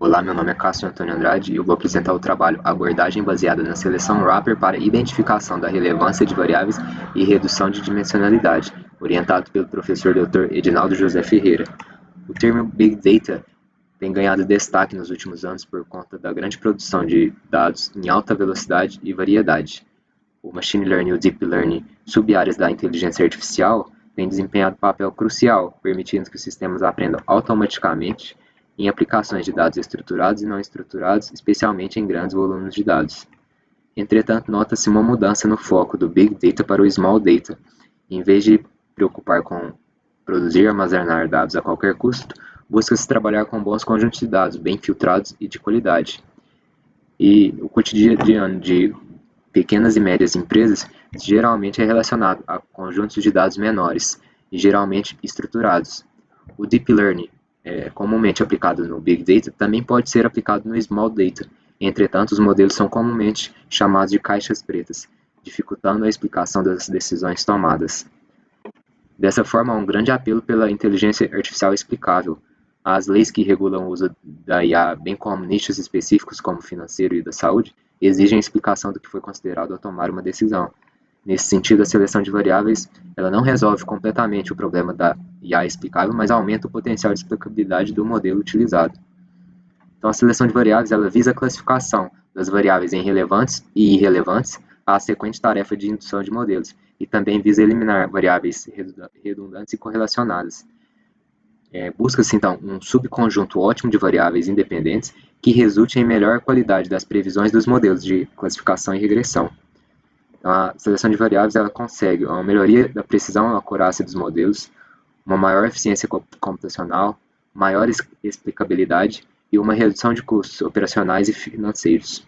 Olá, meu nome é Cássio Antônio Andrade e eu vou apresentar o trabalho Abordagem baseada na seleção Wrapper para identificação da relevância de variáveis e redução de dimensionalidade, orientado pelo professor Dr. Edinaldo José Ferreira. O termo Big Data tem ganhado destaque nos últimos anos por conta da grande produção de dados em alta velocidade e variedade. O Machine Learning e o Deep Learning, sub-áreas da inteligência artificial, têm desempenhado papel crucial, permitindo que os sistemas aprendam automaticamente em aplicações de dados estruturados e não estruturados, especialmente em grandes volumes de dados. Entretanto, nota-se uma mudança no foco do Big Data para o Small Data. Em vez de preocupar com produzir e armazenar dados a qualquer custo, busca-se trabalhar com bons conjuntos de dados, bem filtrados e de qualidade. E o cotidiano de pequenas e médias empresas geralmente é relacionado a conjuntos de dados menores e geralmente estruturados. O Deep Learning, comumente aplicado no Big Data, também pode ser aplicado no Small Data. Entretanto, os modelos são comumente chamados de caixas pretas, dificultando a explicação das decisões tomadas. Dessa forma, há um grande apelo pela inteligência artificial explicável. As leis que regulam o uso da IA, bem como nichos específicos como o financeiro e da saúde, exigem explicação do que foi considerado ao tomar uma decisão. Nesse sentido, a seleção de variáveis ela não resolve completamente o problema da IA explicável, mas aumenta o potencial de explicabilidade do modelo utilizado. Então, a seleção de variáveis ela visa a classificação das variáveis em relevantes e irrelevantes à sequente tarefa de indução de modelos, e também visa eliminar variáveis redundantes e correlacionadas. Busca-se, então, um subconjunto ótimo de variáveis independentes que resulte em melhor qualidade das previsões dos modelos de classificação e regressão. Então, a seleção de variáveis ela consegue uma melhoria da precisão e acurácia dos modelos, uma maior eficiência computacional, maior explicabilidade e uma redução de custos operacionais e financeiros.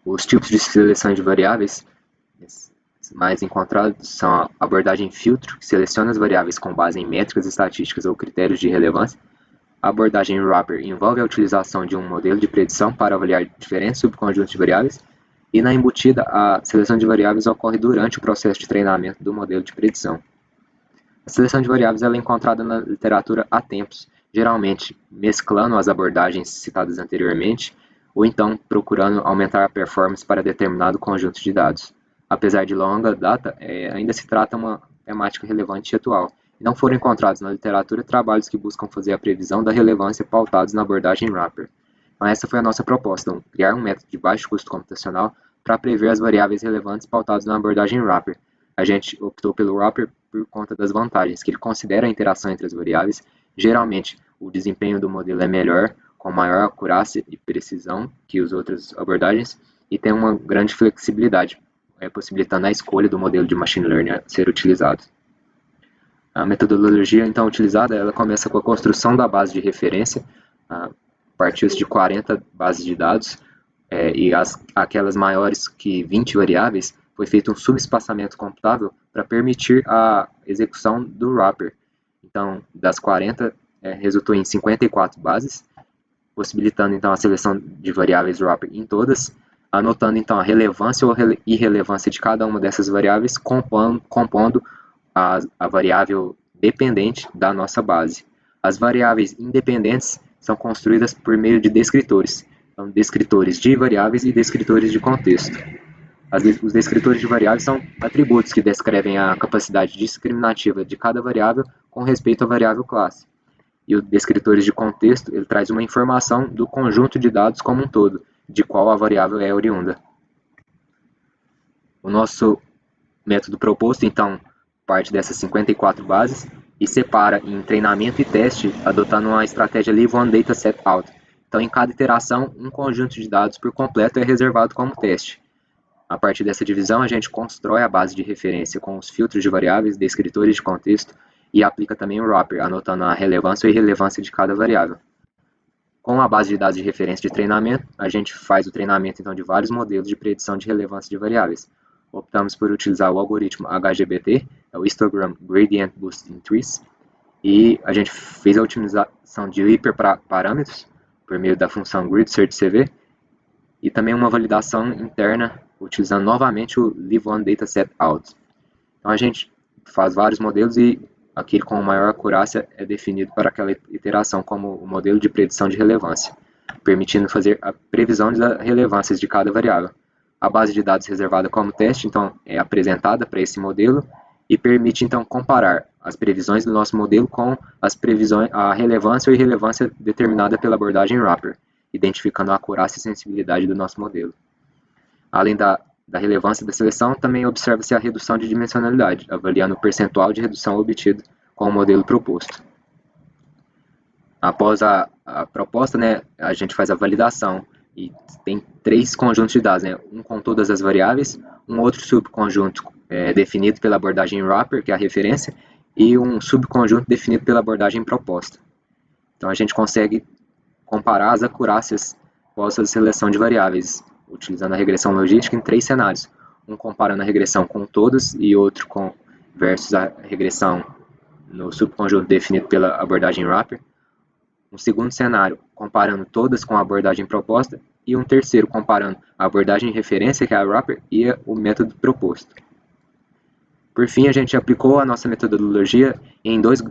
Os tipos de seleção de variáveis mais encontrados são a abordagem filtro, que seleciona as variáveis com base em métricas estatísticas ou critérios de relevância. A abordagem Wrapper envolve a utilização de um modelo de predição para avaliar diferentes subconjuntos de variáveis. E na embutida, a seleção de variáveis ocorre durante o processo de treinamento do modelo de predição. A seleção de variáveis ela é encontrada na literatura há tempos, geralmente mesclando as abordagens citadas anteriormente, ou então procurando aumentar a performance para determinado conjunto de dados. Apesar de longa data, ainda se trata de uma temática relevante e atual. E não foram encontrados na literatura trabalhos que buscam fazer a previsão da relevância pautados na abordagem Wrapper. Então, essa foi a nossa proposta, criar um método de baixo custo computacional para prever as variáveis relevantes pautadas na abordagem Wrapper. A gente optou pelo Wrapper por conta das vantagens, que ele considera a interação entre as variáveis. Geralmente, o desempenho do modelo é melhor, com maior acurácia e precisão que as outras abordagens, e tem uma grande flexibilidade, possibilitando a escolha do modelo de Machine Learning a ser utilizado. A metodologia, então, utilizada, ela começa com a construção da base de referência, partiu-se de 40 bases de dados, e aquelas maiores que 20 variáveis, foi feito um subespaçamento computável para permitir a execução do Wrapper. Então, das 40, resultou em 54 bases, possibilitando então a seleção de variáveis Wrapper em todas, anotando então a relevância ou irrelevância de cada uma dessas variáveis, compondo a variável dependente da nossa base. As variáveis independentes são construídas por meio de descritores, então, descritores de variáveis e descritores de contexto. Os descritores de variáveis são atributos que descrevem a capacidade discriminativa de cada variável com respeito à variável classe. E os descritores de contexto, ele traz uma informação do conjunto de dados como um todo, de qual a variável é oriunda. O nosso método proposto, então, parte dessas 54 bases e separa em treinamento e teste, adotando uma estratégia Leave One Data Set Out. Então, em cada iteração, um conjunto de dados por completo é reservado como teste. A partir dessa divisão, a gente constrói a base de referência com os filtros de variáveis, descritores de contexto e aplica também o Wrapper, anotando a relevância ou irrelevância de cada variável. Com a base de dados de referência de treinamento, a gente faz o treinamento então, de vários modelos de predição de relevância de variáveis. Optamos por utilizar o algoritmo HGBT, o Histogram Gradient Boosting Trees, e a gente fez a otimização de hiperparâmetros por meio da função GridSearchCV e também uma validação interna utilizando novamente o Leave One Data Set Out. Então a gente faz vários modelos e aquele com maior acurácia é definido para aquela iteração como o modelo de predição de relevância, permitindo fazer a previsão das relevâncias de cada variável. A base de dados reservada como teste, então, é apresentada para esse modelo e permite, então, comparar as previsões do nosso modelo com as previsões, a relevância ou irrelevância determinada pela abordagem wrapper, identificando a acurácia e sensibilidade do nosso modelo. Além da relevância da seleção, também observa-se a redução de dimensionalidade, avaliando o percentual de redução obtido com o modelo proposto. Após a proposta, né, a gente faz a validação e tem 3 conjuntos de dados, né, um com todas as variáveis, um outro subconjunto definido pela abordagem wrapper, que é a referência, e um subconjunto definido pela abordagem proposta. Então a gente consegue comparar as acurácias após a seleção de variáveis, utilizando a regressão logística em 3 cenários. Um comparando a regressão com todas e outro versus a regressão no subconjunto definido pela abordagem wrapper. Um segundo cenário comparando todas com a abordagem proposta e um terceiro comparando a abordagem referência, que é a wrapper, e o método proposto. Por fim, a gente aplicou a nossa metodologia em 2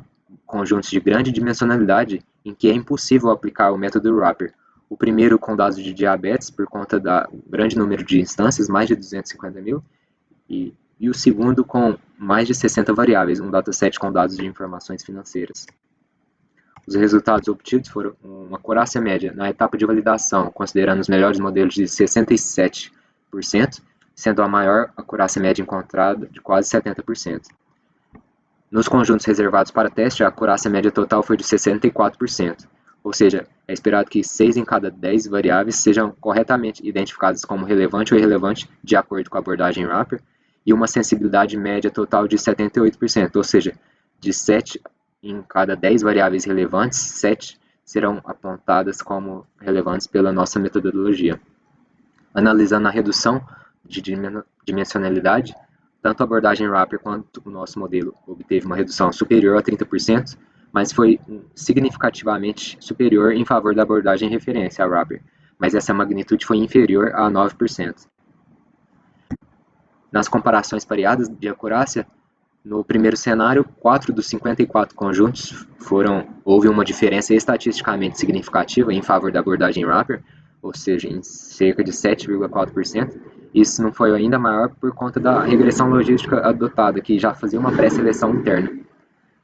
conjuntos de grande dimensionalidade em que é impossível aplicar o método wrapper. O primeiro com dados de diabetes, por conta do grande número de instâncias, mais de 250 mil, e o segundo com mais de 60 variáveis, um dataset com dados de informações financeiras. Os resultados obtidos foram uma acurácia média na etapa de validação, considerando os melhores modelos de 67%, sendo a maior acurácia média encontrada de quase 70%. Nos conjuntos reservados para teste, a acurácia média total foi de 64%, ou seja, é esperado que 6 em cada 10 variáveis sejam corretamente identificadas como relevante ou irrelevante de acordo com a abordagem wrapper, e uma sensibilidade média total de 78%, ou seja, de 7 em cada 10 variáveis relevantes, 7 serão apontadas como relevantes pela nossa metodologia. Analisando a redução de dimensionalidade, tanto a abordagem wrapper quanto o nosso modelo obteve uma redução superior a 30%, mas foi significativamente superior em favor da abordagem referência, a wrapper, mas essa magnitude foi inferior a 9%. Nas comparações pareadas de acurácia, no primeiro cenário, 4 dos 54 conjuntos houve uma diferença estatisticamente significativa em favor da abordagem wrapper, ou seja, em cerca de 7,4%. Isso não foi ainda maior por conta da regressão logística adotada, que já fazia uma pré-seleção interna.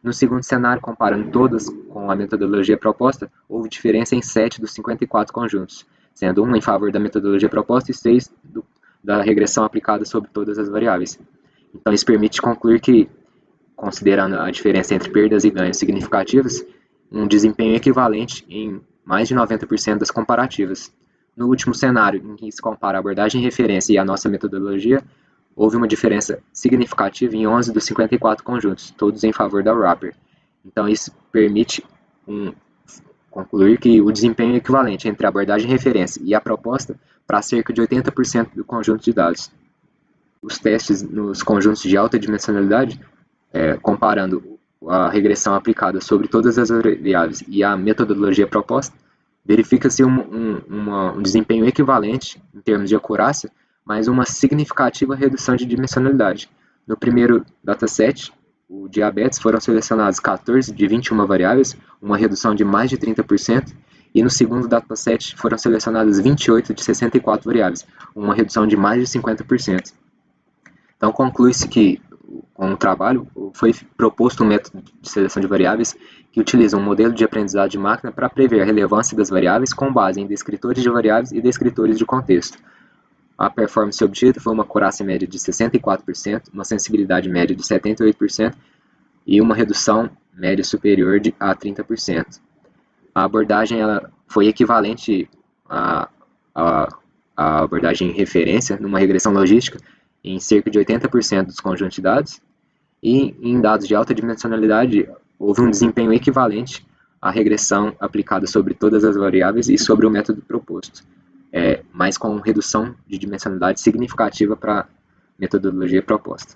No segundo cenário, comparando todas com a metodologia proposta, houve diferença em 7 dos 54 conjuntos, sendo 1 em favor da metodologia proposta e 6 da regressão aplicada sobre todas as variáveis. Então, isso permite concluir que, considerando a diferença entre perdas e ganhos significativos, um desempenho equivalente em mais de 90% das comparativas. No último cenário, em que se compara a abordagem referência e a nossa metodologia, houve uma diferença significativa em 11 dos 54 conjuntos, todos em favor da wrapper. Então, isso permite concluir que o desempenho é equivalente entre a abordagem referência e a proposta para cerca de 80% do conjunto de dados. Os testes nos conjuntos de alta dimensionalidade, comparando a regressão aplicada sobre todas as variáveis e a metodologia proposta, verifica-se um desempenho equivalente em termos de acurácia, mas uma significativa redução de dimensionalidade. No primeiro dataset, o diabetes, foram selecionados 14 de 21 variáveis, uma redução de mais de 30%, e no segundo dataset foram selecionadas 28 de 64 variáveis, uma redução de mais de 50%. Então, conclui-se que, com o trabalho, foi proposto um método de seleção de variáveis que utiliza um modelo de aprendizado de máquina para prever a relevância das variáveis com base em descritores de variáveis e descritores de contexto. A performance obtida foi uma acurácia média de 64%, uma sensibilidade média de 78% e uma redução média superior a 30%. A abordagem foi equivalente à abordagem em referência numa regressão logística em cerca de 80% dos conjuntos de dados, e em dados de alta dimensionalidade houve um desempenho equivalente à regressão aplicada sobre todas as variáveis e sobre o método proposto, mas com redução de dimensionalidade significativa para a metodologia proposta.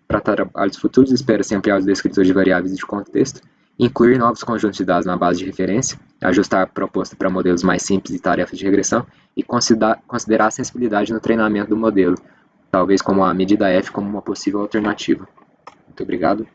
Para trabalhos futuros, espera-se ampliar os descritores de variáveis de contexto, incluir novos conjuntos de dados na base de referência, ajustar a proposta para modelos mais simples e tarefas de regressão, e considerar a sensibilidade no treinamento do modelo, talvez como a medida F como uma possível alternativa. Muito obrigado.